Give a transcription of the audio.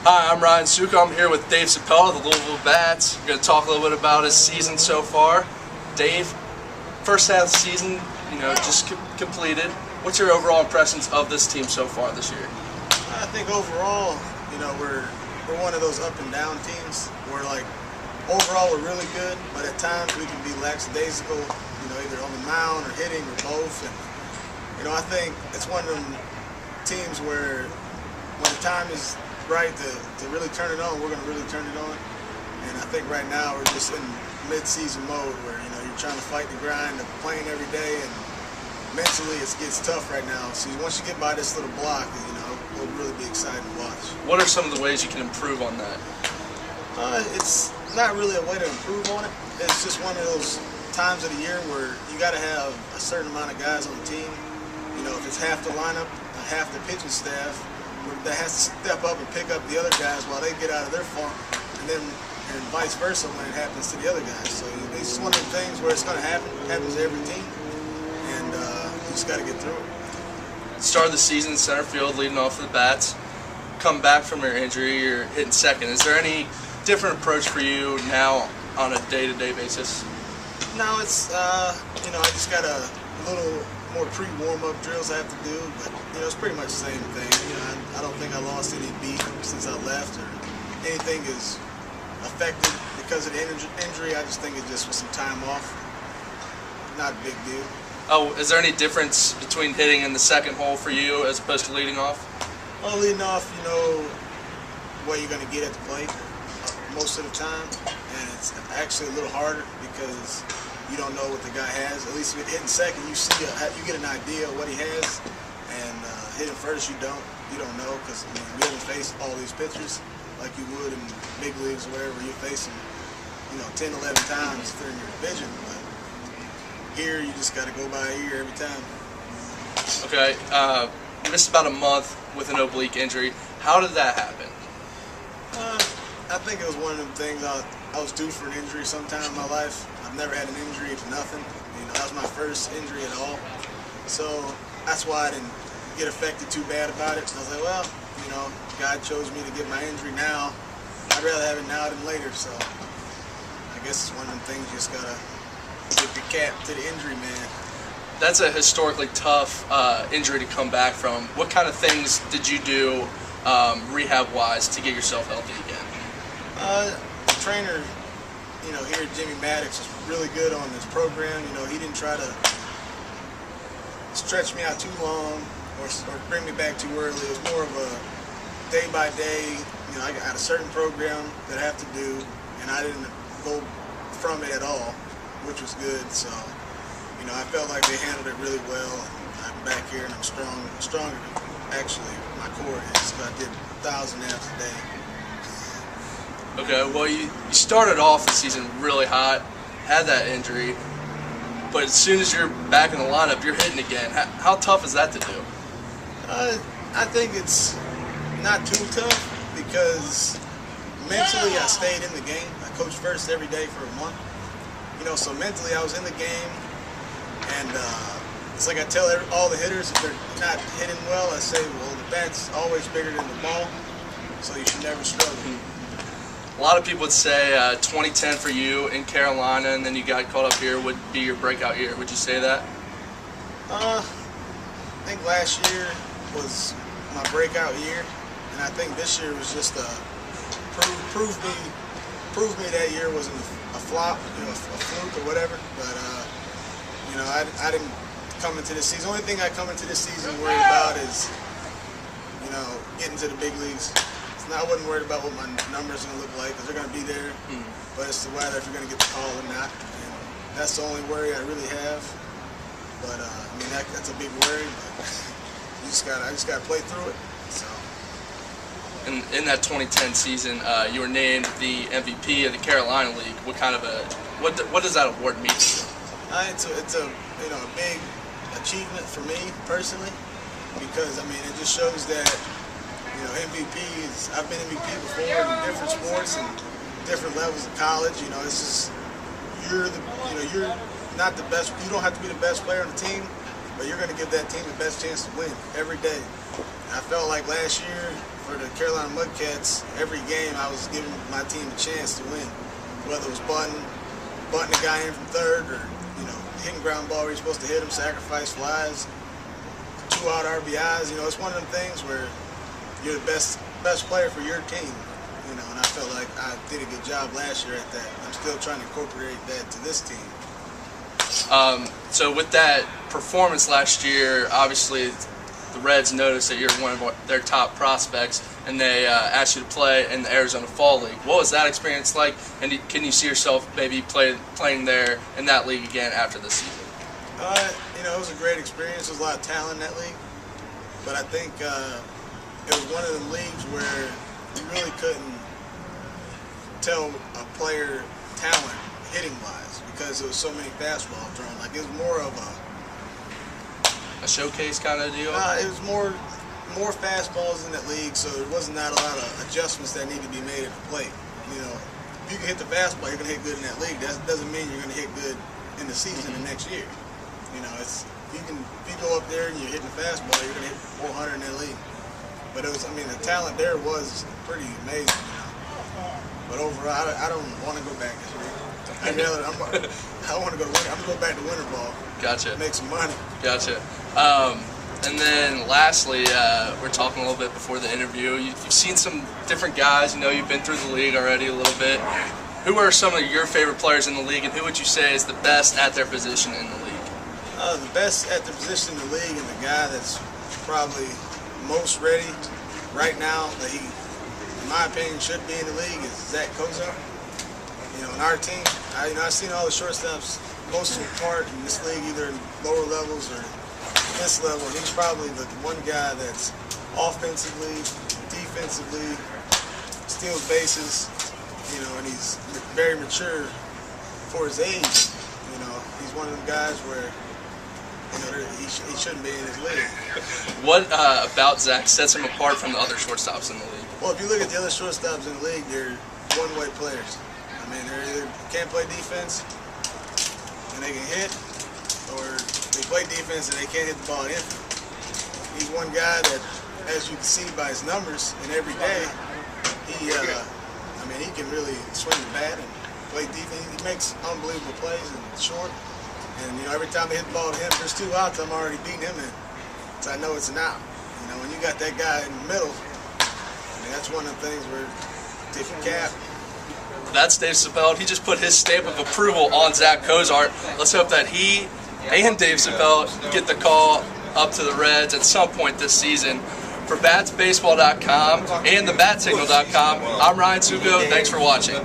Hi, I'm Ryan Suckow. I'm here with Dave Sappelt of the Louisville Bats. We're going to talk a little bit about his season so far. Dave, first half of the season, just completed. What's your overall impressions of this team so far this year? I think overall, we're one of those up and down teams where, overall we're really good, but at times we can be lackadaisical, either on the mound or hitting or both. And, I think it's one of them teams where when the time is right to really turn it on, we're going to really turn it on. And I think right now we're just in mid-season mode where, you're trying to fight the grind of playing every day, and mentally it gets tough right now. So once you get by this little block, it'll really be exciting to watch. What are some of the ways you can improve on that? It's not really a way to improve on it. It's just one of those times of the year where you got to have a certain amount of guys on the team. If it's half the lineup, half the pitching staff, that has to step up and pick up the other guys while they get out of their funk, and vice versa when it happens to the other guys. So it's just one of the things where it's going to happen. It happens to every team, and you just got to get through it. Start of the season in center field, leading off the Bats. Come back from your injury, you're hitting second. Is there any different approach for you now on a day-to-day basis? No, it's I just got a little more pre-warm-up drills I have to do, but it's pretty much the same thing. I don't think I lost any beat since I left, or anything is affected because of the injury. I just think it just was some time off. Not a big deal. Oh, is there any difference between hitting in the second hole for you as opposed to leading off? Well, leading off, what you're going to get at the plate most of the time, and it's actually a little harder because you don't know what the guy has. At least with hitting second, you get an idea of what he has, and hitting first, you don't know, because we haven't faced all these pitchers like you would in big leagues or wherever you're facing, 10, 11 times if they're in your division. But here, you just got to go by ear every time. Okay, you missed about a month with an oblique injury. How did that happen? I think it was one of them things. I was due for an injury sometime in my life. I've never had an injury to nothing. That was my first injury at all. So that's why I didn't get affected too bad about it. I was like, well, God chose me to get my injury now. I'd rather have it now than later. So I guess it's one of them things you just gotta get the cap to the injury, man. That's a historically tough injury to come back from. What kind of things did you do rehab-wise to get yourself healthy again? The trainer, here Jimmy Maddox is really good on this program. He didn't try to stretch me out too long or bring me back too early. It was more of a day by day. I got a certain program that I have to do, and I didn't go from it at all, which was good. So, I felt like they handled it really well. I'm back here and I'm stronger than actually my core is. I did 1,000 amps a day. Okay, well, you started off the season really hot, had that injury, but as soon as you're back in the lineup, you're hitting again. How tough is that to do? I think it's not too tough because mentally I stayed in the game. I coached first every day for a month. So mentally I was in the game, and it's like I tell all the hitters, if they're not hitting well, I say, well, the bat's always bigger than the ball, so you should never struggle. A lot of people would say 2010 for you in Carolina, and then you got called up here would be your breakout year. Would you say that? I think last year was my breakout year, and I think this year was just prove me that year wasn't a flop, a fluke or whatever. But I didn't come into this season. The only thing I come into this season worried about is getting to the big leagues. I wasn't worried about what my numbers are going to look like, because they're going to be there, but it's whether if you're going to get the call or not. And that's the only worry I really have. But that's a big worry. But I just got to play through it. So. In that 2010 season, you were named the MVP of the Carolina League. What does that award mean to you? It's a big achievement for me personally, because it just shows that. MVPs, I've been MVP before in different sports and different levels of college. It's just, you're not the best, you don't have to be the best player on the team, but you're going to give that team the best chance to win every day. And I felt like last year, for the Carolina Mudcats, every game I was giving my team a chance to win, whether it was bunting a guy in from third, or hitting ground ball where you're supposed to hit him, sacrifice flies, 2-out RBIs. It's one of them things where you're the best player for your team. And I felt like I did a good job last year at that. I'm still trying to incorporate that to this team. So with that performance last year, obviously the Reds noticed that you're one of their top prospects, and they asked you to play in the Arizona Fall League. What was that experience like, and can you see yourself maybe playing there in that league again after this season? It was a great experience. There's a lot of talent in that league, but I think it was one of the leagues where you really couldn't tell a player talent hitting-wise because there was so many fastballs thrown. Like, it was more of a showcase kind of deal? It was more fastballs in that league, so there wasn't not a lot of adjustments that need to be made at the plate. If you can hit the fastball, you're going to hit good in that league. That doesn't mean you're going to hit good in the season the next year. If you go up there and you're hitting the fastball, you're going to hit 400 in that league. But the talent there was pretty amazing. But overall, I don't want to go back this week. I want to go to winter. I'm going to go back to winter ball. Gotcha. Make some money. Gotcha. And then lastly, we're talking a little bit before the interview. You've seen some different guys. You've been through the league already a little bit. Who are some of your favorite players in the league, and who would you say is the best at their position in the league? The best at the position in the league, and the guy that's probably most ready right now, that he, in my opinion, should be in the league, is Kozar. In our team, I've seen all the shortstops, most of the part in this league, either in lower levels or this level, and he's probably the one guy that's offensively, defensively, steals bases, and he's very mature for his age. He's one of them guys where he shouldn't be in his league. What about Zach sets him apart from the other shortstops in the league? Well, if you look at the other shortstops in the league, they're one-way players. They either can't play defense and they can hit, or they play defense and they can't hit the ball in. He's one guy that, as you can see by his numbers, and every day, he can really swing the bat and play defense. He makes unbelievable plays in short. And every time they hit the ball to him, there's 2 outs, I'm already beating him in. So I know it's an out. When you got that guy in the middle, that's one of the things where tip your cap. That's Dave Sappelt. He just put his stamp of approval on Zach Kozar. Let's hope that he and Dave Sappelt get the call up to the Reds at some point this season. For BatsBaseball.com and theBatSignal.com, I'm Ryan Suckow. Thanks for watching.